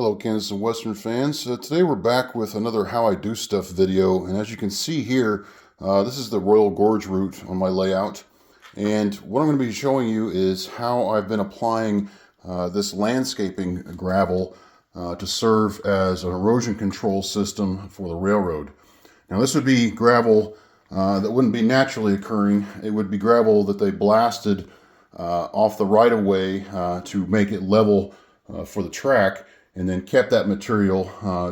Hello Kansas and Western fans. Today we're back with another How I Do Stuff video, and as you can see here, this is the Royal Gorge Route on my layout, and what I'm going to be showing you is how I've been applying this landscaping gravel to serve as an erosion control system for the railroad. Now this would be gravel that wouldn't be naturally occurring. It would be gravel that they blasted off the right-of-way to make it level for the track, and then kept that material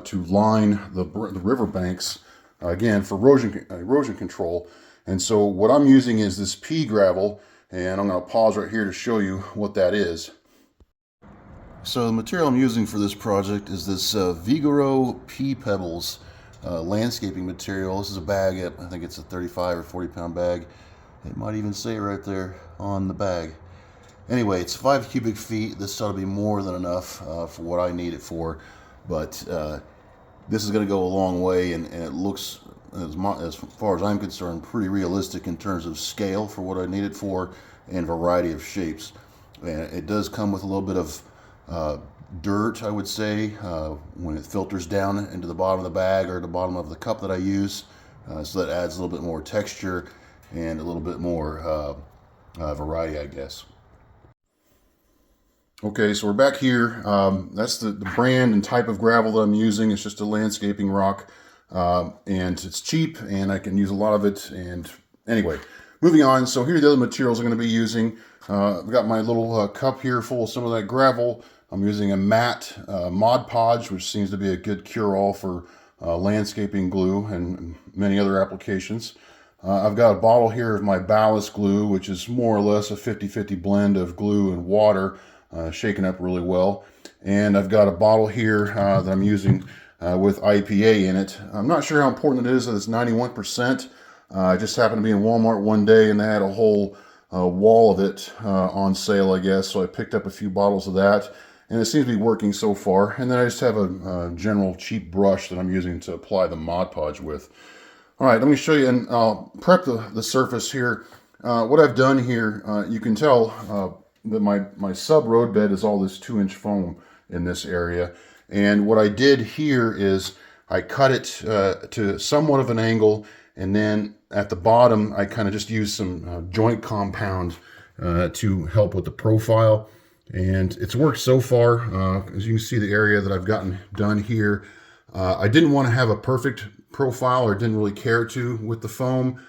to line the river banks, again, for erosion control. And so what I'm using is this pea gravel, and I'm going to pause right here to show you what that is. So the material I'm using for this project is this Vigoro pea pebbles landscaping material. This is a bag, I think it's a 35 or 40 pound bag. It might even say right there on the bag. Anyway, it's 5 cubic feet. This ought to be more than enough for what I need it for, but this is going to go a long way, and it looks, as far as I'm concerned, pretty realistic in terms of scale for what I need it for and variety of shapes. And it does come with a little bit of dirt, I would say, when it filters down into the bottom of the bag or the bottom of the cup that I use, so that adds a little bit more texture and a little bit more variety, I guess. Okay, so we're back here. That's the brand and type of gravel that I'm using. It's just a landscaping rock, and it's cheap, and I can use a lot of it. And anyway, moving on. So here are the other materials I'm going to be using. I've got my little cup here full of some of that gravel. I'm using a matte Mod Podge, which seems to be a good cure-all for landscaping glue and many other applications. I've got a bottle here of my ballast glue, which is more or less a 50-50 blend of glue and water, shaken up really well. And I've got a bottle here that I'm using with IPA in it. I'm not sure how important it is that it's 91%. I just happened to be in Walmart one day and they had a whole wall of it on sale, I guess. So I picked up a few bottles of that, and it seems to be working so far. And then I just have a general cheap brush that I'm using to apply the Mod Podge with. All right, let me show you, and I'll prep the surface here. What I've done here, you can tell that my sub road bed is all this 2-inch foam in this area. And what I did here is I cut it to somewhat of an angle, and then at the bottom I kind of just used some joint compound to help with the profile. And it's worked so far. As you can see, the area that I've gotten done here, I didn't want to have a perfect profile, or didn't really care to with the foam,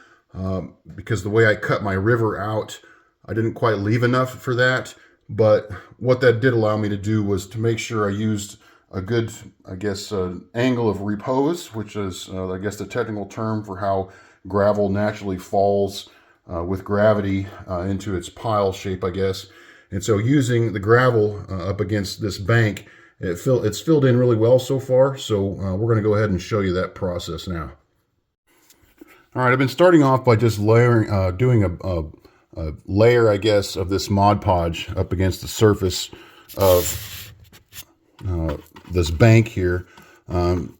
because the way I cut my river out, I didn't quite leave enough for that. But what that did allow me to do was to make sure I used a good, I guess, angle of repose, which is, I guess, the technical term for how gravel naturally falls with gravity into its pile shape, I guess. And so using the gravel up against this bank, it's filled in really well so far. So we're going to go ahead and show you that process now. All right, I've been starting off by just layering, doing a layer, I guess, of this Mod Podge up against the surface of this bank here,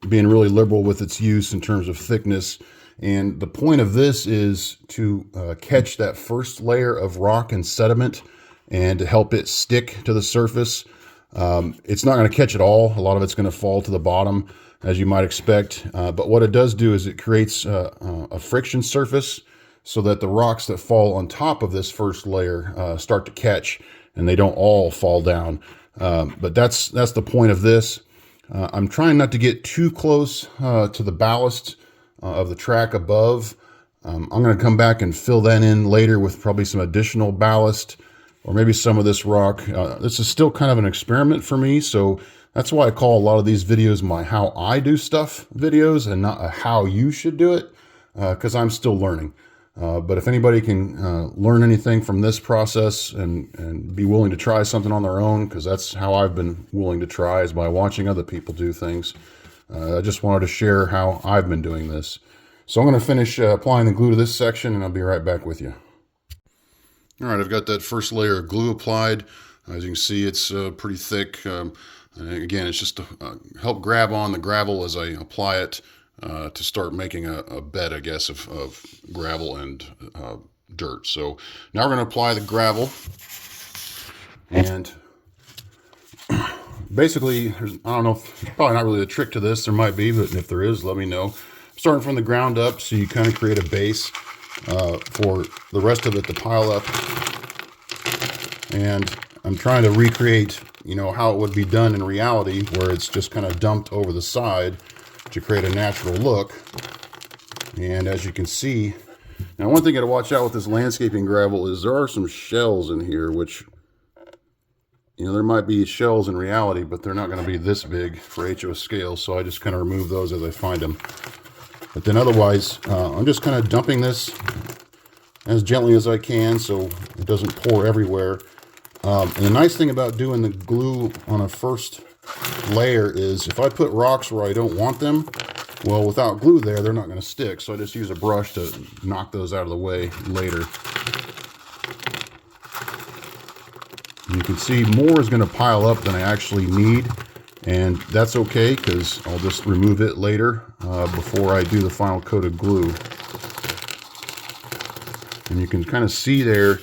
being really liberal with its use in terms of thickness. And the point of this is to catch that first layer of rock and sediment and to help it stick to the surface. It's not going to catch it all. A lot of it's going to fall to the bottom, as you might expect. But what it does do is it creates a friction surface, so that the rocks that fall on top of this first layer start to catch, and they don't all fall down. But that's the point of this. I'm trying not to get too close to the ballast of the track above. I'm going to come back and fill that in later with probably some additional ballast, or maybe some of this rock. This is still kind of an experiment for me, so that's why I call a lot of these videos my How I Do Stuff videos, and not a how you should do it, because I'm still learning. But if anybody can learn anything from this process and be willing to try something on their own, because that's how I've been willing to try, is by watching other people do things. I just wanted to share how I've been doing this. So I'm going to finish applying the glue to this section, and I'll be right back with you. All right, I've got that first layer of glue applied. As you can see, it's pretty thick. And again, it's just to help grab on the gravel as I apply it, to start making a bed, I guess, of gravel and dirt. So now we're going to apply the gravel, and basically, I don't know, there's probably not really a trick to this. There might be, but if there is, let me know. Starting from the ground up, so you kind of create a base for the rest of it to pile up. And I'm trying to recreate, you know, how it would be done in reality, where it's just kind of dumped over the side to create a natural look. And as you can see, now one thing I got to watch out with this landscaping gravel is there are some shells in here, which, you know, there might be shells in reality, but they're not going to be this big for HO scale, so I just kind of remove those as I find them. But then otherwise, I'm just kind of dumping this as gently as I can so it doesn't pour everywhere. And the nice thing about doing the glue on a first layer is if I put rocks where I don't want them, well, without glue there, they're not going to stick. So I just use a brush to knock those out of the way later. And you can see more is going to pile up than I actually need. And that's okay, because I'll just remove it later before I do the final coat of glue. And you can kind of see there,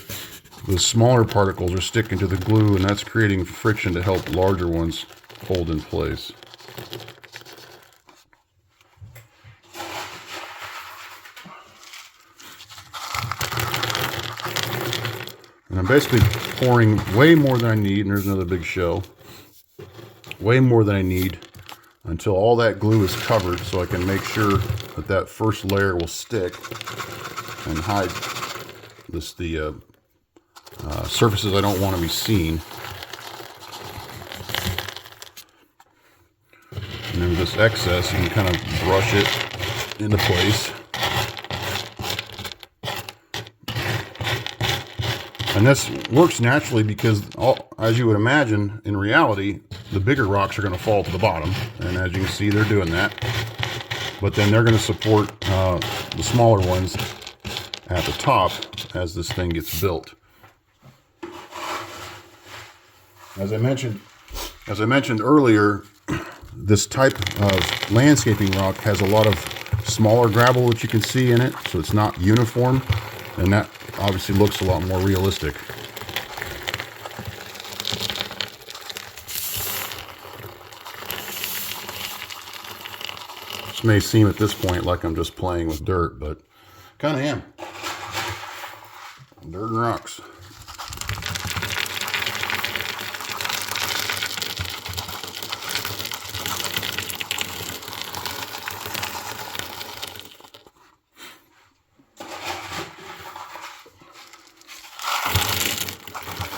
the smaller particles are sticking to the glue, and that's creating friction to help larger ones hold in place. And I'm basically pouring way more than I need, and there's another big shell. Way more than I need until all that glue is covered, so I can make sure that that first layer will stick and hide the surfaces I don't want to be seen. And then this excess, you can kind of brush it into place. And this works naturally because, as you would imagine, in reality, the bigger rocks are going to fall to the bottom. And as you can see, they're doing that. But then they're going to support the smaller ones at the top as this thing gets built. As I mentioned earlier, this type of landscaping rock has a lot of smaller gravel that you can see in it, so it's not uniform, and that obviously looks a lot more realistic. This may seem at this point like I'm just playing with dirt, but kind of am. Dirt and rocks.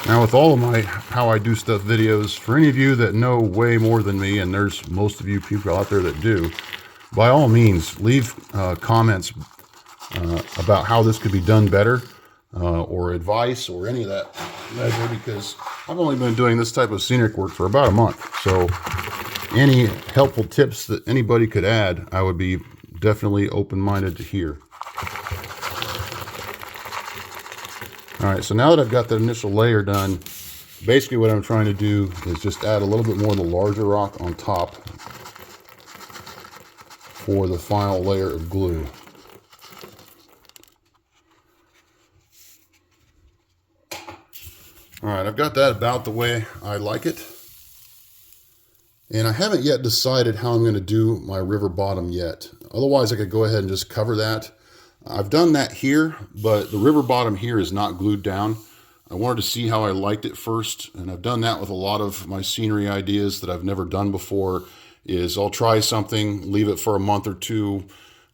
Now with all of my how I do stuff videos, for any of you that know way more than me, and there's most of you people out there that do, by all means, leave comments about how this could be done better, or advice, or any of that measure, because I've only been doing this type of scenic work for about a month. So any helpful tips that anybody could add, I would be definitely open-minded to hear. All right, so now that I've got the initial layer done, basically what I'm trying to do is just add a little bit more of the larger rock on top for the final layer of glue. All right, I've got that about the way I like it. And I haven't yet decided how I'm going to do my river bottom yet. Otherwise, I could go ahead and just cover that. I've done that here, but the river bottom here is not glued down. I wanted to see how I liked it first, and I've done that with a lot of my scenery ideas that I've never done before. Is I'll try something, leave it for a month or two,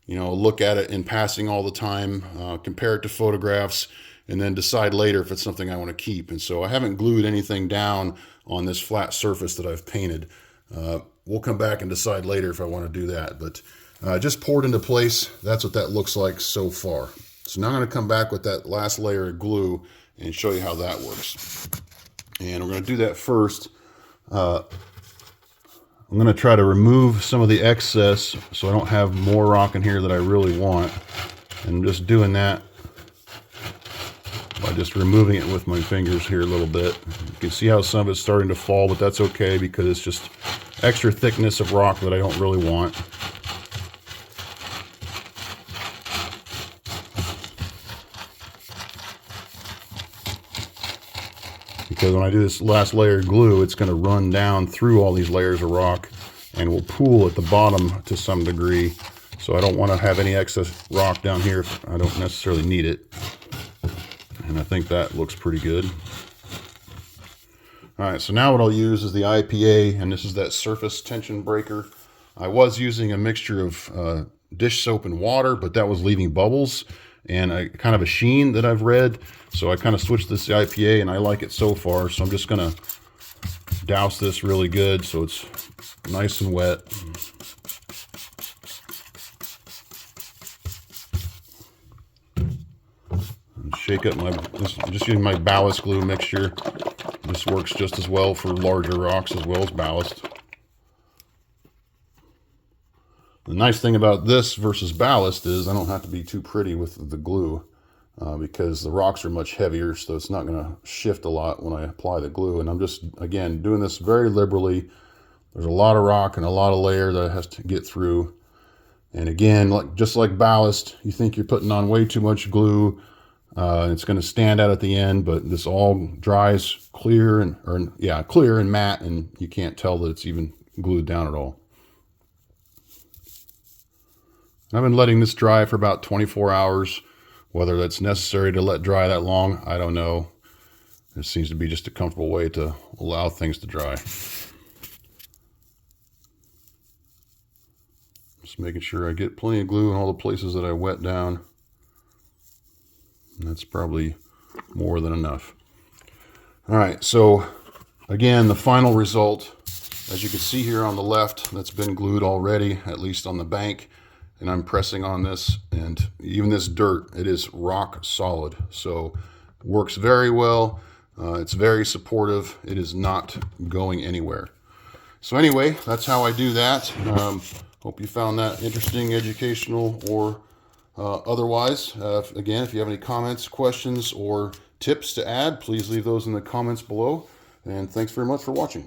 you know, look at it in passing all the time, compare it to photographs, and then decide later if it's something I want to keep. And so I haven't glued anything down on this flat surface that I've painted. We'll come back and decide later if I want to do that, but just poured into place. That's what that looks like so far. So now I'm going to come back with that last layer of glue and show you how that works. And we're going to do that first. I'm going to try to remove some of the excess so I don't have more rock in here that I really want. And I'm just doing that by just removing it with my fingers here a little bit. You can see how some of it's starting to fall, but that's okay because it's just extra thickness of rock that I don't really want. because when I do this last layer of glue, it's going to run down through all these layers of rock and will pool at the bottom to some degree. So I don't want to have any excess rock down here if I don't necessarily need it. And I think that looks pretty good. All right, so now what I'll use is the IPA, and this is that surface tension breaker. I was using a mixture of dish soap and water, but that was leaving bubbles and a kind of a sheen that I've read. So I kind of switched this to IPA, and I like it so far. So I'm just going to douse this really good so it's nice and wet. And shake up I'm just using my ballast glue mixture. This works just as well for larger rocks as well as ballast. The nice thing about this versus ballast is I don't have to be too pretty with the glue because the rocks are much heavier, so it's not going to shift a lot when I apply the glue. And I'm just, again, doing this very liberally. There's a lot of rock and a lot of layer that it has to get through. And again, just like ballast, you think you're putting on way too much glue, and it's going to stand out at the end, but this all dries clear and clear and matte, and you can't tell that it's even glued down at all. I've been letting this dry for about 24 hours. Whether that's necessary to let dry that long, I don't know. It seems to be just a comfortable way to allow things to dry. Just making sure I get plenty of glue in all the places that I wet down. And that's probably more than enough. All right, so again, the final result, as you can see here on the left, that's been glued already, at least on the bank. And I'm pressing on this, and even this dirt, it is rock solid. So works very well. It's very supportive. It is not going anywhere. So anyway, that's how I do that. Hope you found that interesting, educational, or otherwise. Again, if you have any comments, questions, or tips to add, please leave those in the comments below. And thanks very much for watching.